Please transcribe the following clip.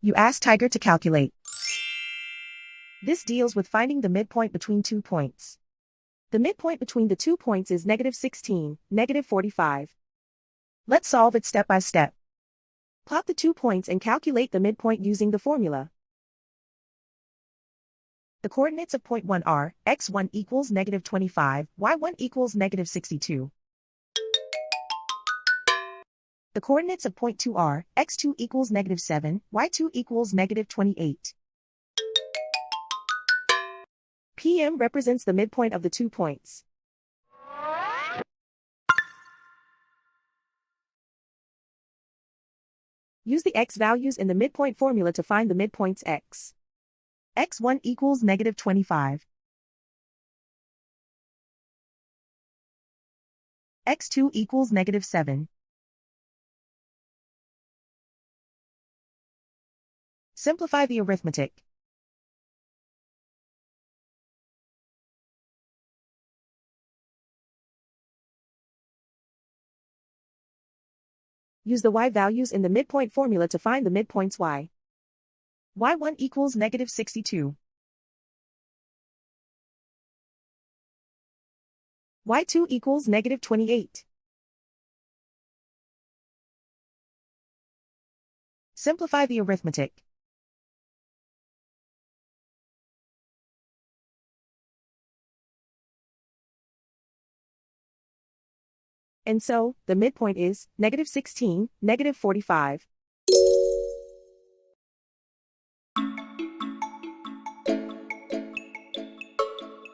You ask Tiger to calculate. This deals with finding the midpoint between 2 points. The midpoint between the 2 points is -16, -45. Let's solve it step by step. Plot the 2 points and calculate the midpoint using the formula. The coordinates of point 1 are x1 equals -25, y1 equals -62. The coordinates of point 2 are x2 equals -7, y2 equals -28. PM represents the midpoint of the 2 points. Use the x values in the midpoint formula to find the midpoints x. x1 equals -25. x2 equals -7. Simplify the arithmetic. Use the y values in the midpoint formula to find the midpoints y. y1 equals -62. y2 equals -28. Simplify the arithmetic. And so, the midpoint is -16, -45.